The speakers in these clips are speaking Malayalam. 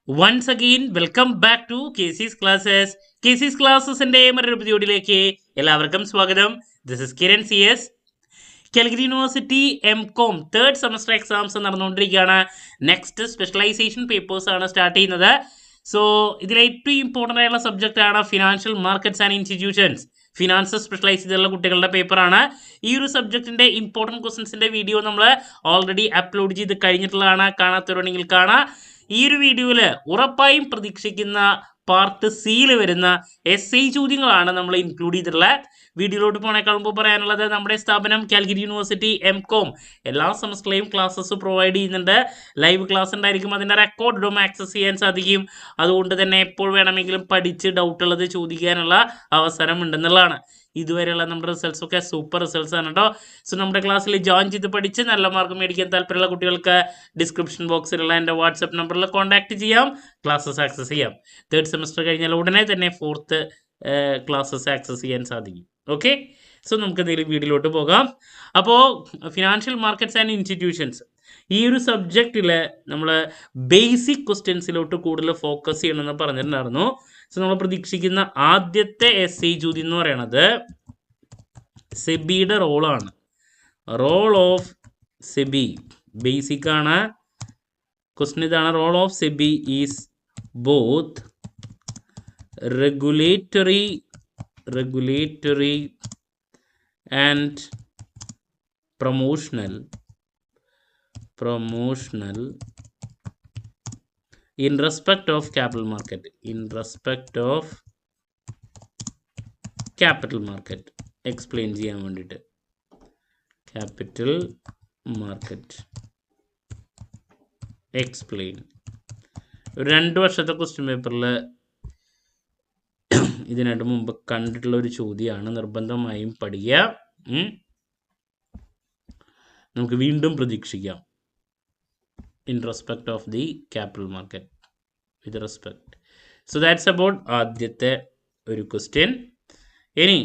Once again, welcome back to KC's Classes. KC's Classesന്റെ മറ്റൊരു എപ്പിസോഡിലേക്ക് എല്ലാവർക്കും സ്വാഗതം. This is Kiran CS. Calicut university MCOM third semester exams നടന്നുകൊണ്ടിരിക്കുകയാണ്. നെക്സ്റ്റ് സ്പെഷ്യലൈസേഷൻ പേപ്പേഴ്സ് ആണ് സ്റ്റാർട്ട് ചെയ്യുന്നത്. സോ ഇതിൽ ഏറ്റവും ഇമ്പോർട്ടൻ്റ് ആയിട്ടുള്ള സബ്ജക്റ്റ് ആണ് financial markets and institutions. Finance specialize ചെയ്തിട്ടുള്ള കുട്ടികളുടെ പേപ്പറാണ്. ഈ ഒരു സബ്ജക്റ്റിന്റെ ഇമ്പോർട്ടൻറ്റ് ക്വസ്റ്റൻസിന്റെ വീഡിയോ നമ്മൾ ഓൾറെഡി അപ്ലോഡ് ചെയ്ത് കഴിഞ്ഞിട്ടുള്ളതാണ്. കാണാത്തവരുണ്ടെങ്കിൽ കാണാം. ഈ ഒരു വീഡിയോയിൽ ഉറപ്പായും പ്രതീക്ഷിക്കുന്ന പാർട്ട് സിയിൽ വരുന്ന SI ചോദ്യങ്ങളാണ് നമ്മൾ ഇൻക്ലൂഡ് ചെയ്തിട്ടുള്ളത്. വീഡിയോയിലോട്ട് പോണേക്കാൾ മുമ്പ് പറയാനുള്ളത്, നമ്മുടെ സ്ഥാപനം കാലിക്കറ്റ് യൂണിവേഴ്സിറ്റി MCOM എല്ലാ സെമസ്റ്ററിലെയും ക്ലാസ്സസ് പ്രൊവൈഡ് ചെയ്യുന്നുണ്ട്. ലൈവ് ക്ലാസ് ഉണ്ടായിരിക്കും, അതിൻ്റെ റെക്കോർഡും ആക്സസ് ചെയ്യാൻ സാധിക്കും. അതുകൊണ്ട് തന്നെ എപ്പോൾ വേണമെങ്കിലും പഠിച്ച് ഡൗട്ടുള്ളത് ചോദിക്കാനുള്ള അവസരം ഉണ്ടെന്നുള്ളതാണ്. ഇതുവരെയുള്ള നമ്മുടെ റിസൾട്ട്സ് ഒക്കെ സൂപ്പർ റിസൾട്ട്സ് ആണ് കേട്ടോ. സോ നമ്മുടെ ക്ലാസ്സിൽ ജോയിൻ ചെയ്ത് പഠിച്ച് നല്ല മാർക്ക് മേടിക്കാൻ താല്പര്യമുള്ള കുട്ടികൾക്ക് ഡിസ്ക്രിപ്ഷൻ ബോക്സിലുള്ള എൻ്റെ വാട്സപ്പ് നമ്പറിൽ കോൺടാക്ട് ചെയ്യാം, ക്ലാസ്സസ് ആക്സസ് ചെയ്യാം. തേർഡ് സെമസ്റ്റർ കഴിഞ്ഞാൽ ഉടനെ തന്നെ ഫോർത്ത് ക്ലാസ്സസ് ആക്സസ് ചെയ്യാൻ സാധിക്കും. ഓക്കെ, സോ നമുക്ക് എന്തെങ്കിലും വീഡിയോയിലോട്ട് പോകാം. അപ്പോൾ ഫിനാൻഷ്യൽ മാർക്കറ്റ്സ് ആൻഡ് ഇൻസ്റ്റിറ്റ്യൂഷൻസ് ഈ ഒരു സബ്ജക്റ്റിൽ നമ്മൾ ബേസിക് ക്വസ്റ്റ്യൻസിലോട്ട് കൂടുതൽ ഫോക്കസ് ചെയ്യണമെന്ന് പറഞ്ഞിട്ടുണ്ടായിരുന്നു. സോ നമ്മൾ പ്രതീക്ഷിക്കുന്ന ആദ്യത്തെ SI ചോദ്യം എന്ന് പറയുന്നത് സെബിയുടെ റോളാണ്. റോൾ ഓഫ് സെബി ബേസിക് ആണ്. ക്വസ്റ്റ്യൻ ഇതാണ്: role of SEBI is both regulatory and promotional in respect of capital market. Explain ചെയ്യാൻ വേണ്ടിയിട്ട് ക്യാപിറ്റൽ മാർക്കറ്റ് എക്സ്പ്ലെയിൻ. ഒരു 2 വർഷത്തെ ക്വസ്റ്റ്യൻ പേപ്പറിൽ ഇതിനായിട്ട് മുമ്പ് കണ്ടിട്ടുള്ള ഒരു ചോദ്യമാണ്. നിർബന്ധമായും പഠിക്കുക. നമുക്ക് വീണ്ടും പ്രതീക്ഷിക്കാം. In respect of the capital market with respect. So that's about ആദ്യത്തെ ഒരു ക്വസ്റ്റ്യൻ. ഇനി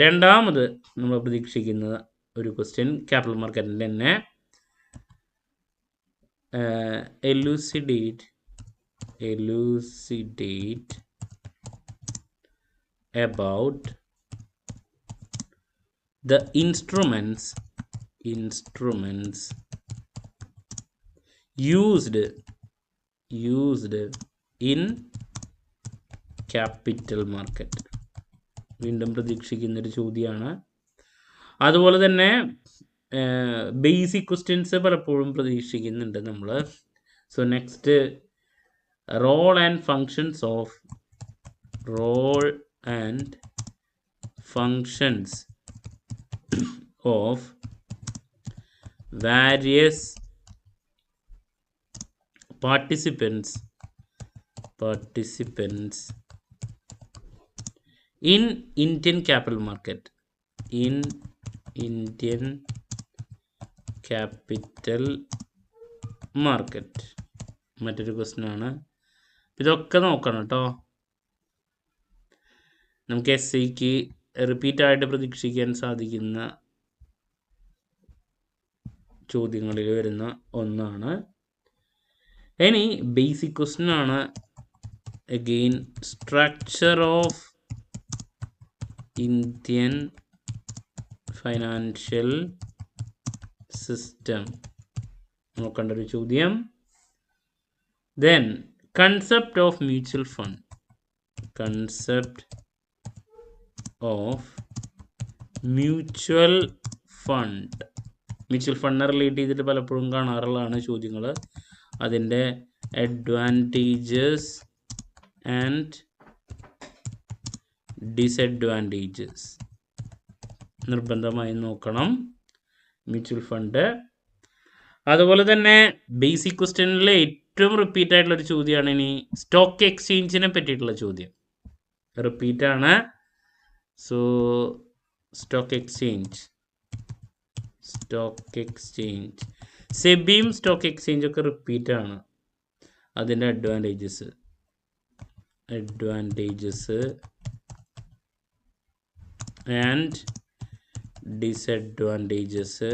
രണ്ടാമത് നമ്മൾ പ്രതീക്ഷിക്കുന്ന ഒരു ക്വസ്റ്റ്യൻ ക്യാപിറ്റൽ മാർക്കറ്റിൻ്റെ തന്നെ elucidate about the instruments used in capital market. വീണ്ടും പ്രതീക്ഷിക്കുന്നൊരു ചോദ്യമാണ്. അതുപോലെ തന്നെ ബേസിക് ക്വസ്റ്റ്യൻസ് പലപ്പോഴും പ്രതീക്ഷിക്കുന്നുണ്ട് നമ്മൾ. So next, role and functions of various participants in Indian capital market. മറ്റൊരു ക്വസ്റ്റ്യൻ ആണ്. ഇതൊക്കെ നോക്കണം കേട്ടോ. നമുക്ക് SIക്ക് റിപ്പീറ്റായിട്ട് പ്രതീക്ഷിക്കാൻ സാധിക്കുന്ന ചോദ്യങ്ങളിൽ വരുന്ന ഒന്നാണ്. ഇനി ബേസിക് ക്വസ്റ്റ്യൻ ആണ്. Again, structure of Indian financial system നോക്കേണ്ട ഒരു ചോദ്യം. Then concept of mutual fund. Mutual ഫണ്ടിനെ റിലേറ്റ് ചെയ്തിട്ട് പലപ്പോഴും കാണാറുള്ളതാണ് ചോദ്യങ്ങൾ. അതിൻ്റെ അഡ്വാൻറ്റേജസ് ആൻഡ് ഡിസഡ്വാൻറ്റേജസ് നിർബന്ധമായും നോക്കണം. Mutual fund. അതുപോലെ തന്നെ ബേസിക് ക്വസ്റ്റ്യനിൽ ഏറ്റവും റിപ്പീറ്റ് ആയിട്ടുള്ളൊരു ചോദ്യമാണ് ഇനി സ്റ്റോക്ക് എക്സ്ചേഞ്ചിനെ പറ്റിയിട്ടുള്ള ചോദ്യം. റിപ്പീറ്റാണ്. സോ സ്റ്റോക്ക് എക്സ്ചേഞ്ച് സെബിയും സ്റ്റോക്ക് എക്സ്ചേഞ്ചൊക്കെ റിപ്പീറ്റാണ്. അതിൻ്റെ അഡ്വാൻറ്റേജസ് ആൻഡ് ഡിസഡ്വാൻറ്റേജസ്,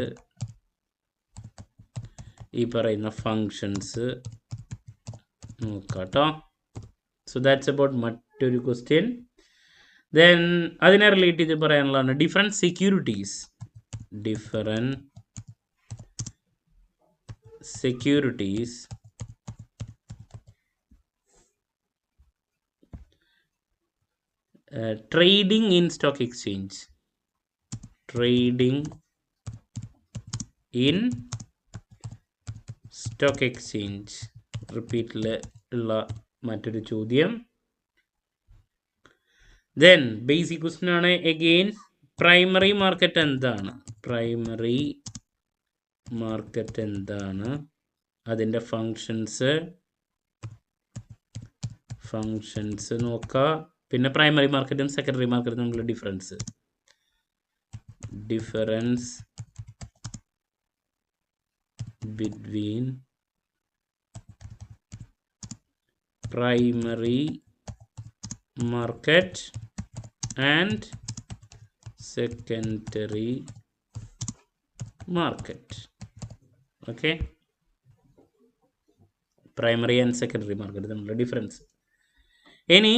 ഈ പറയുന്ന ഫങ്ഷൻസ് നോക്കാം കേട്ടോ. സോ ദാറ്റ്സ് അബൌട്ട് മറ്റൊരു ക്വസ്റ്റ്യൻ. ദെൻ അതിനെ റിലേറ്റ് ചെയ്ത് പറയാനുള്ളതാണ് different securities. Trading in stock exchange. റിപ്പീറ്റിൽ ഉള്ള മറ്റൊരു ചോദ്യം. ദെൻ ബേസിക് ക്വസ്റ്റ്യൻ ആണ് അഗെയിൻ. പ്രൈമറി മാർക്കറ്റ് എന്താണ്, അതിൻ്റെ ഫങ്ഷൻസ് നോക്കുക. പിന്നെ പ്രൈമറി മാർക്കറ്റും സെക്കൻഡറി മാർക്കറ്റും തമ്മിലുള്ള difference between primary market and secondary market. Okay, primary and secondary market തമ്മിലുള്ള ഡിഫറൻസ്. ഇനി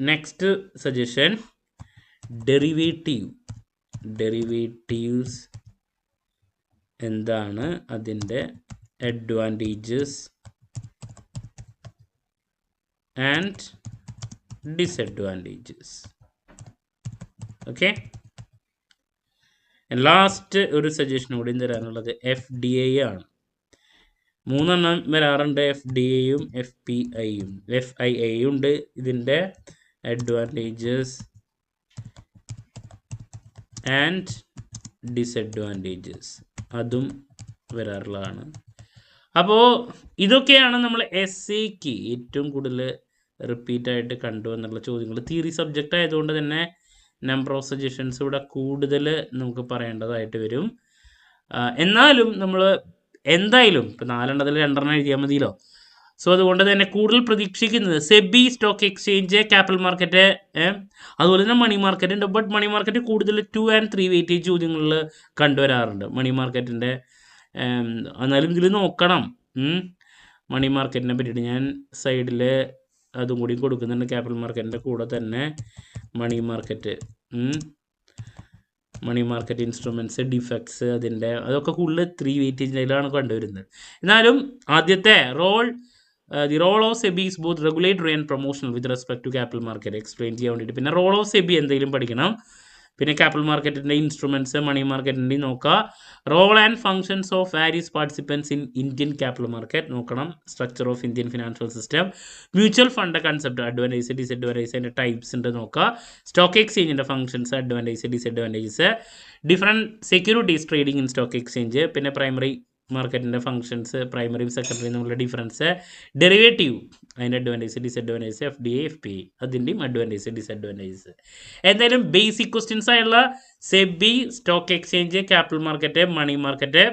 നെക്സ്റ്റ് സജഷൻ, ഡെറിവേറ്റീവ്സ് എന്താണ്, അതിൻ്റെ advantages and disadvantages. Okay, last ഒരു സജഷൻ കൂടി തരാനുള്ളത് FDI ആണ്. 3 എണ്ണം വരാറുണ്ട്, FDIയും FPIയും FIIയും ഉണ്ട്. ഇതിൻ്റെ അഡ്വാൻറ്റേജസ് ആൻഡ് ഡിസഡ്വാൻറ്റേജസ് അതും വരാറുള്ളതാണ്. അപ്പോൾ ഇതൊക്കെയാണ് നമ്മൾ SAക്ക് ഏറ്റവും കൂടുതൽ റിപ്പീറ്റായിട്ട് കണ്ടുവന്നുള്ള ചോദ്യങ്ങൾ. തിയറി സബ്ജക്റ്റ് ആയതുകൊണ്ട് തന്നെ നമ്പർ ഓഫ് സജഷൻസ് ഇവിടെ കൂടുതൽ നമുക്ക് പറയേണ്ടതായിട്ട് വരും. എന്നാലും നമ്മൾ എന്തായാലും ഇപ്പോൾ 4 2 എഴുതിയാൽ മതിയല്ലോ. സോ അതുകൊണ്ട് തന്നെ കൂടുതൽ പ്രതീക്ഷിക്കുന്നത് SEBI, stock exchange, capital market, അതുപോലെ തന്നെ മണി മാർക്കറ്റ് ഉണ്ട്. ബട്ട് മണി മാർക്കറ്റ് കൂടുതൽ 2 and 3 വെയിറ്റേജ് ചോദ്യങ്ങളിൽ കണ്ടുവരാറുണ്ട് മണി മാർക്കറ്റിൻ്റെ. എന്നാലും ഇതിൽ നോക്കണം മണി മാർക്കറ്റിനെ പറ്റിയിട്ട്. ഞാൻ സൈഡിൽ അതും കൂടി കൊടുക്കുന്നുണ്ട്. ക്യാപിറ്റൽ മാർക്കറ്റിൻ്റെ കൂടെ തന്നെ മണി മാർക്കറ്റ് ഇൻസ്ട്രുമെൻറ്റ്സ്, ഡിഫെക്ട്സ്, അതൊക്കെ കൂടുതൽ 3 വെയിറ്റേജിലാണ് കണ്ടുവരുന്നത്. എന്നാലും ആദ്യത്തെ the role of SEBI is both regulatory and promotional with respect to capital market explain ചെയ്യാൻ വേണ്ടിയിട്ട്. പിന്നെ റോൾ ഓഫ് സെബി എന്തെങ്കിലും പഠിക്കണം. പിന്നെ ക്യാപിറ്റൽ മാർക്കറ്റിൻ്റെ ഇൻസ്ട്രുമെൻറ്റ്സ്, മണി മാർക്കറ്റിൻ്റെ നോക്കുക. Role and functions of various participants in Indian capital market നോക്കണം. Structure of Indian financial system, mutual fund concept, advantage disadvantage, അതിൻ്റെ ടൈപ്സ് ഉണ്ട് നോക്കുക. സ്റ്റോക്ക് എക്സ്ചേഞ്ചിൻ്റെ functions, advantage disadvantages, different securities trading in stock exchange, പിന്നെ പ്രൈമറി മാർക്കറ്റിൻ്റെ ഫങ്ഷൻസ്, പ്രൈമറിയും സെക്കൻഡറിയും തമ്മിലുള്ള ഡിഫറൻസ്, ഡെറിവേറ്റീവ് അതിൻ്റെ അഡ്വാൻറ്റേജ് ഡിസഡ്വാൻറ്റേജ്, FDI FPI അതിൻ്റെയും അഡ്വാൻറ്റേജ് ഡിസഡ്വാൻറ്റേജസ്. എന്തായാലും ബേസിക് ക്വസ്റ്റ്യൻസ് ആയുള്ള SEBI, stock exchange, capital market, money market,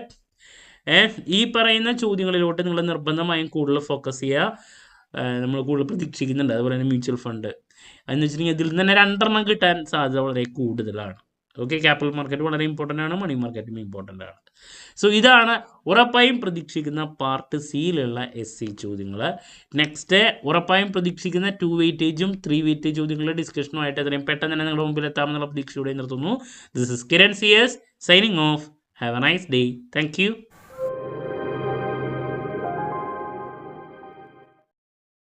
ഈ പറയുന്ന ചോദ്യങ്ങളിലോട്ട് നിങ്ങൾ നിർബന്ധമായും കൂടുതൽ ഫോക്കസ് ചെയ്യുക. നമ്മൾ കൂടുതൽ പ്രതീക്ഷിക്കുന്നുണ്ട്. അതുപോലെ തന്നെ മ്യൂച്വൽ ഫണ്ട് എന്ന് വെച്ചിട്ടുണ്ടെങ്കിൽ ഇതിൽ നിന്ന് തന്നെ 2 കിട്ടാൻ സാധ്യത വളരെ കൂടുതലാണ്. ഓക്കെ, ക്യാപിറ്റൽ മാർക്കറ്റ് വളരെ ഇമ്പോർട്ടൻ്റ് ആണ്, മണി മാർക്കറ്റും ഇമ്പോർട്ടൻ്റ് ആണ്. സോ ഇതാണ് ഉറപ്പായും പ്രതീക്ഷിക്കുന്ന പാർട്ട് സിയിലുള്ള SC ചോദ്യങ്ങൾ. നെക്സ്റ്റ് ഉറപ്പായും പ്രതീക്ഷിക്കുന്ന 2 വെയിറ്റേജും 3 വെയിറ്റേജ് ചോദ്യങ്ങളുടെ ഡിസ്കഷനുമായിട്ട് എത്രയും പെട്ടെന്ന് തന്നെ നിങ്ങളുടെ മുമ്പിൽ എത്താമെന്നുള്ള പ്രതീക്ഷയോടെ നിർത്തുന്നു. This is Kiran CS signing off. Have a nice day. Thank U.